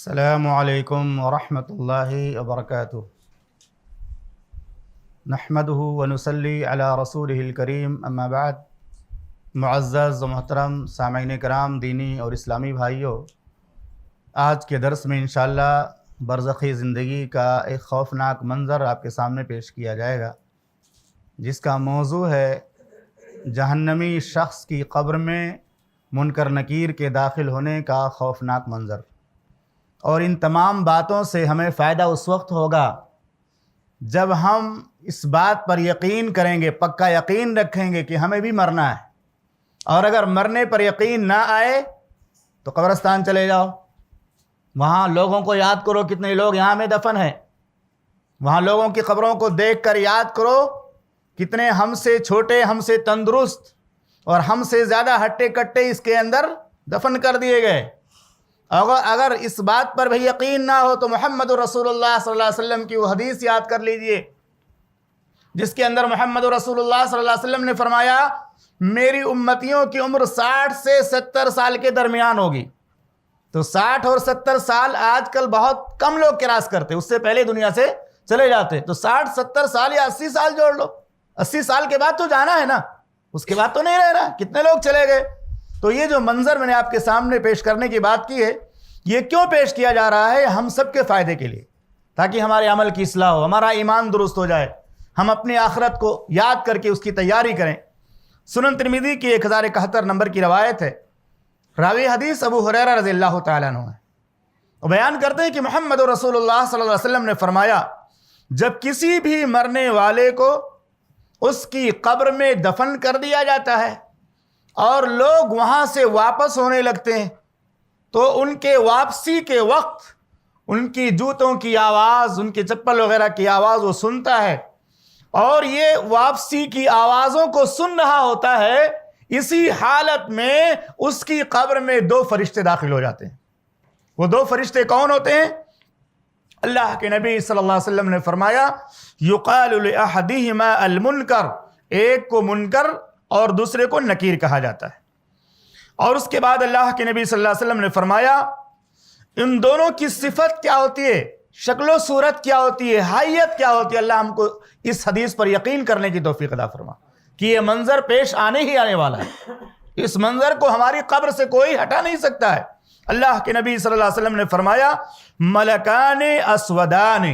السلام علیکم ورحمۃ اللہ وبرکاتہ۔ نحمده ونصلی علی رسولہ الکریم، اما بعد۔ معزز و محترم سامعین کرام، دینی اور اسلامی بھائیوں، آج کے درس میں انشاءاللہ برزخی زندگی کا ایک خوفناک منظر آپ کے سامنے پیش کیا جائے گا، جس کا موضوع ہے جہنمی شخص کی قبر میں منکر نکیر کے داخل ہونے کا خوفناک منظر۔ اور ان تمام باتوں سے ہمیں فائدہ اس وقت ہوگا جب ہم اس بات پر یقین کریں گے، پکا یقین رکھیں گے کہ ہمیں بھی مرنا ہے۔ اور اگر مرنے پر یقین نہ آئے تو قبرستان چلے جاؤ، وہاں لوگوں کو یاد کرو، کتنے لوگ یہاں میں دفن ہیں، وہاں لوگوں کی قبروں کو دیکھ کر یاد کرو کتنے ہم سے چھوٹے، ہم سے تندرست اور ہم سے زیادہ ہٹے کٹے اس کے اندر دفن کر دیے گئے۔ اگر اس بات پر بھی یقین نہ ہو تو محمد رسول اللہ صلی اللہ علیہ وسلم کی وہ حدیث یاد کر لیجئے، جس کے اندر محمد رسول اللہ صلی اللہ علیہ وسلم نے فرمایا میری امتیوں کی عمر 60 سے 70 سال کے درمیان ہوگی۔ تو 60 اور 70 سال آج کل بہت کم لوگ کراس کرتے، اس سے پہلے دنیا سے چلے جاتے۔ تو 60 70 سال یا 80 سال جوڑ لو، 80 سال کے بعد تو جانا ہے نا، اس کے بعد تو نہیں رہنا۔ کتنے لوگ چلے گئے۔ تو یہ جو منظر میں نے آپ کے سامنے پیش کرنے کی بات کی ہے، یہ کیوں پیش کیا جا رہا ہے؟ ہم سب کے فائدے کے لیے، تاکہ ہمارے عمل کی اصلاح ہو، ہمارا ایمان درست ہو جائے، ہم اپنی آخرت کو یاد کر کے اس کی تیاری کریں۔ سنن ترمذی کی 1071 نمبر کی روایت ہے، راوی حدیث ابو ہریرہ رضی اللہ تعالیٰ عنہ ہے۔ وہ بیان کرتے ہیں کہ محمد رسول اللہ صلی اللہ علیہ وسلم نے فرمایا جب کسی بھی مرنے والے کو اس کی قبر میں دفن کر دیا جاتا ہے اور لوگ وہاں سے واپس ہونے لگتے ہیں تو ان کے واپسی کے وقت ان کی جوتوں کی آواز، ان کے چپل وغیرہ کی آواز وہ سنتا ہے، اور یہ واپسی کی آوازوں کو سن رہا ہوتا ہے۔ اسی حالت میں اس کی قبر میں 2 فرشتے داخل ہو جاتے ہیں۔ وہ 2 فرشتے کون ہوتے ہیں؟ اللہ کے نبی صلی اللہ علیہ وسلم نے فرمایا یقال لأحدہما المنکر، ایک کو منکر اور دوسرے کو نکیر کہا جاتا ہے۔ اور اس کے بعد اللہ کے نبی صلی اللہ علیہ وسلم نے فرمایا ان دونوں کی صفت کیا ہوتی ہے، شکل و صورت کیا ہوتی ہے، حیت کیا ہوتی ہے۔ اللہ ہم کو اس حدیث پر یقین کرنے کی توفیق عطا فرما کہ یہ منظر پیش آنے ہی آنے والا ہے، اس منظر کو ہماری قبر سے کوئی ہٹا نہیں سکتا ہے۔ اللہ کے نبی صلی اللہ علیہ وسلم نے فرمایا ملکان اسودان،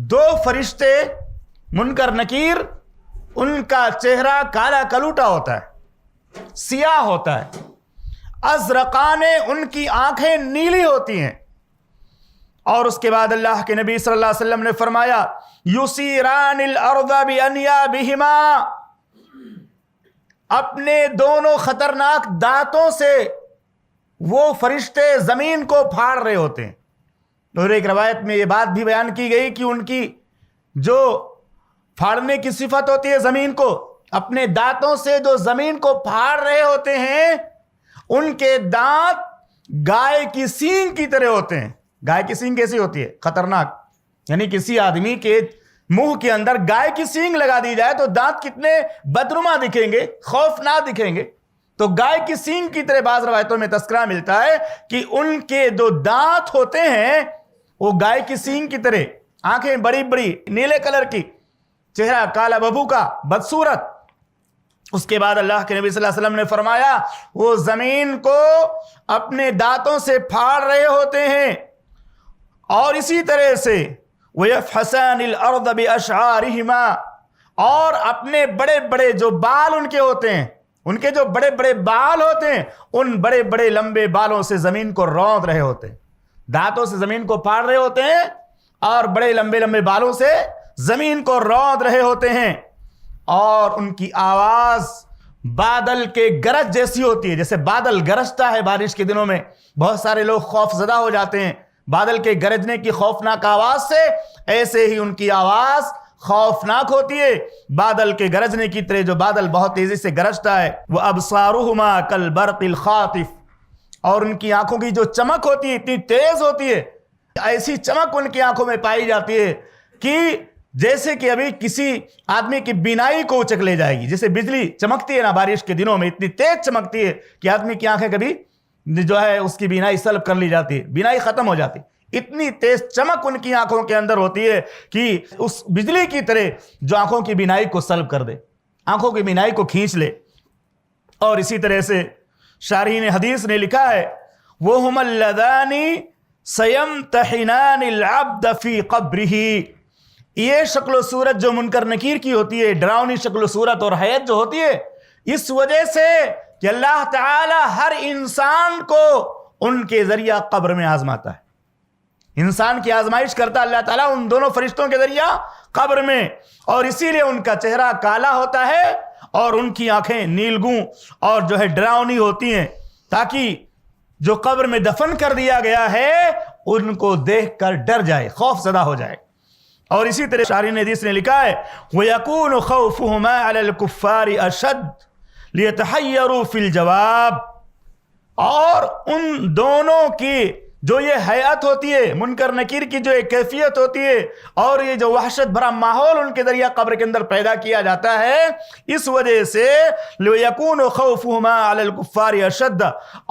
2 فرشتے منکر نکیر، ان کا چہرہ کالا کلوٹا ہوتا ہے، سیاہ ہوتا ہے، ازرقان، ان کی آنکھیں نیلی ہوتی ہیں۔ اور اس کے بعد اللہ کے نبی صلی اللہ علیہ وسلم نے فرمایا یسیران الارض بانیابہما، اپنے دونوں خطرناک دانتوں سے وہ فرشتے زمین کو پھاڑ رہے ہوتے ہیں۔ اور ایک روایت میں یہ بات بھی بیان کی گئی کہ ان کی جو پھاڑنے کی صفت ہوتی ہے زمین کو، اپنے دانتوں سے جو زمین کو پھاڑ رہے ہوتے ہیں، ان کے دانت گائے کی سینگ کی طرح ہوتے ہیں۔ گائے کی سینگ کیسی ہوتی ہے؟ خطرناک، یعنی کسی آدمی کے منہ کے اندر گائے کی سینگ لگا دی جائے تو دانت کتنے بدنما دکھیں گے، خوفناک دکھیں گے۔ تو گائے کی سینگ کی طرح بعض روایتوں میں تذکرہ ملتا ہے کہ ان کے جو دانت ہوتے ہیں وہ گائے کی سینگ کی طرح، آنکھیں بڑی بڑی نیلے کلر کی، چہرہ کالا ببو کا، بدصورت۔ اس کے بعد اللہ کے نبی صلی اللہ علیہ وسلم نے فرمایا وہ زمین کو اپنے دانتوں سے پھاڑ رہے ہوتے ہیں، اور اسی طرح سے وَيَفْحَسَانِ الْأَرْضَ بِأَشْعَارِهِمَا، اور اپنے بڑے بڑے جو بال ان کے ہوتے ہیں، ان کے جو بڑے بڑے بال ہوتے ہیں، ان بڑے بڑے لمبے بالوں سے زمین کو روند رہے ہوتے ہیں۔ دانتوں سے زمین کو پھاڑ رہے ہوتے ہیں اور بڑے لمبے لمبے بالوں سے زمین کو روند رہے ہوتے ہیں، اور ان کی آواز بادل کے گرج جیسی ہوتی ہے۔ جیسے بادل گرجتا ہے بارش کے دنوں میں، بہت سارے لوگ خوف زدہ ہو جاتے ہیں بادل کے گرجنے کی خوفناک آواز سے، ایسے ہی ان کی آواز خوفناک ہوتی ہے بادل کے گرجنے کی طرح، جو بادل بہت تیزی سے گرجتا ہے۔ وَأَبْصَارُهُمَا كَالْبَرْقِ الْخَاطِفِ، اور ان کی آنکھوں کی جو چمک ہوتی ہے اتنی تیز ہوتی ہے، ایسی چمک ان کی آنکھوں میں پائی جاتی ہے کہ جیسے کہ ابھی کسی آدمی کی بینائی کو اچک لے جائے گی۔ جیسے بجلی چمکتی ہے نا بارش کے دنوں میں، اتنی تیز چمکتی ہے کہ آدمی کی آنکھیں کبھی جو ہے اس کی بینائی سلب کر لی جاتی ہے، بینائی ختم ہو جاتی، اتنی تیز چمک ان کی آنکھوں کے اندر ہوتی ہے کہ اس بجلی کی طرح جو آنکھوں کی بینائی کو سلب کر دے، آنکھوں کی بینائی کو کھینچ لے۔ اور اسی طرح سے شارحین حدیث نے لکھا ہے وَهُمَ اللَّذَانِ سَيَمْتَحِنَانِ الْعَبْدَ فِي قَبْرِهِ، یہ شکل و صورت جو منکر نکیر کی ہوتی ہے، ڈراؤنی شکل و صورت اور حیت جو ہوتی ہے، اس وجہ سے کہ اللہ تعالی ہر انسان کو ان کے ذریعہ قبر میں آزماتا ہے، انسان کی آزمائش کرتا اللہ تعالیٰ ان دونوں فرشتوں کے ذریعہ قبر میں، اور اسی لیے ان کا چہرہ کالا ہوتا ہے اور ان کی آنکھیں نیلگوں اور جو ہے ڈراؤنی ہوتی ہیں، تاکہ جو قبر میں دفن کر دیا گیا ہے ان کو دیکھ کر ڈر جائے، خوف زدہ ہو جائے۔ اور اسی طرح شارحین حدیث نے لکھا ہے وَيَكُونُ خَوْفُهُمَا عَلَى الْكُفَّارِ أَشَدْ لِيَتَحَيَّرُوا فِي الْجَوَابِ، اور ان دونوں کی جو یہ حیات ہوتی ہے، منکر نکیر کی جو ایک کیفیت ہوتی ہے، اور یہ جو وحشت بھرا ماحول ان کے ذریعہ قبر کے اندر پیدا کیا جاتا ہے، اس وجہ سے لِيَكُونُ خَوْفُهُمَا عَلَى الْكُفَّارِ أَشَدَّ،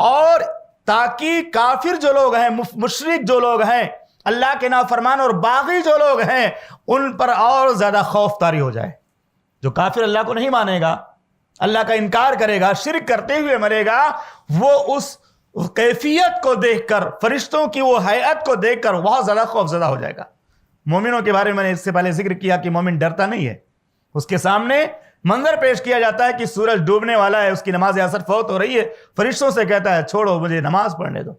اور تاکہ کافر جو لوگ ہیں، مشرک جو لوگ ہیں، اللہ کے نافرمان اور باغی جو لوگ ہیں، ان پر اور زیادہ خوف طاری ہو جائے۔ جو کافر اللہ کو نہیں مانے گا، اللہ کا انکار کرے گا، شرک کرتے ہوئے مرے گا، وہ اس کیفیت کو دیکھ کر، فرشتوں کی وہ حیات کو دیکھ کر بہت زیادہ خوف زدہ ہو جائے گا۔ مومنوں کے بارے میں نے اس سے پہلے ذکر کیا کہ مومن ڈرتا نہیں ہے، اس کے سامنے منظر پیش کیا جاتا ہے کہ سورج ڈوبنے والا ہے، اس کی نماز عصر فوت ہو رہی ہے، فرشتوں سے کہتا ہے چھوڑو مجھے نماز پڑھنے دو۔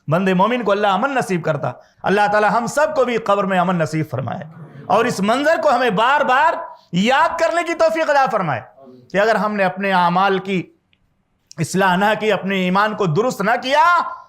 بندے مومن کو اللہ امن نصیب کرتا، اللہ تعالی ہم سب کو بھی قبر میں امن نصیب فرمائے، اور اس منظر کو ہمیں بار بار یاد کرنے کی توفیق عطا فرمائے کہ اگر ہم نے اپنے اعمال کی اصلاح نہ کی، اپنے ایمان کو درست نہ کیا،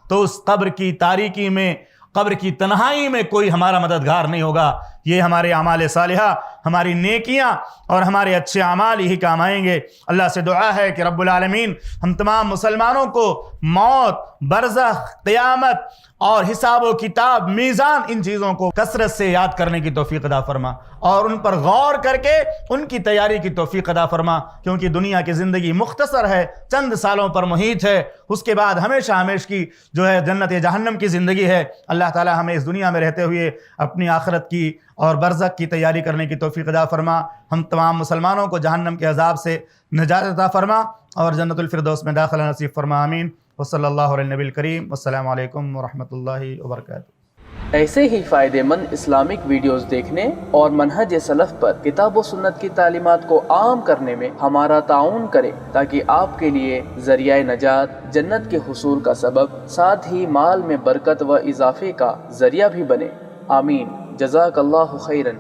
تو اس قبر کی تاریکی میں، قبر کی تنہائی میں کوئی ہمارا مددگار نہیں ہوگا۔ یہ ہمارے اعمال صالحہ، ہماری نیکیاں اور ہمارے اچھے اعمال یہی کام آئیں گے۔ اللہ سے دعا ہے کہ رب العالمین ہم تمام مسلمانوں کو موت، برزخ، قیامت اور حساب و کتاب، میزان، ان چیزوں کو کثرت سے یاد کرنے کی توفیق عطا فرما، اور ان پر غور کر کے ان کی تیاری کی توفیق عطا فرما، کیونکہ دنیا کی زندگی مختصر ہے، چند سالوں پر محیط ہے، اس کے بعد ہمیشہ ہمیشہ کی جو ہے جنت جہنم کی زندگی ہے۔ اللہ تعالی ہمیں اس دنیا میں رہتے ہوئے اپنی آخرت کی اور برزخ کی تیاری کرنے کی توفیق عطا فرما، ہم تمام مسلمانوں کو جہنم کے عذاب سے نجات عطا فرما اور جنت الفردوس میں داخلہ نصیب فرما، آمین۔ وصلی اللہ علیہ النبی الکریم، والسلام علیکم ورحمۃ اللہ وبرکاتہ۔ ایسے ہی فائدہ مند اسلامک ویڈیوز دیکھنے اور منہج سلف پر کتاب و سنت کی تعلیمات کو عام کرنے میں ہمارا تعاون کریں، تاکہ آپ کے لیے ذریعہ نجات، جنت کے حصول کا سبب، ساتھ ہی مال میں برکت و اضافے کا ذریعہ بھی بنے، آمین۔ جزاک اللہ خیرن۔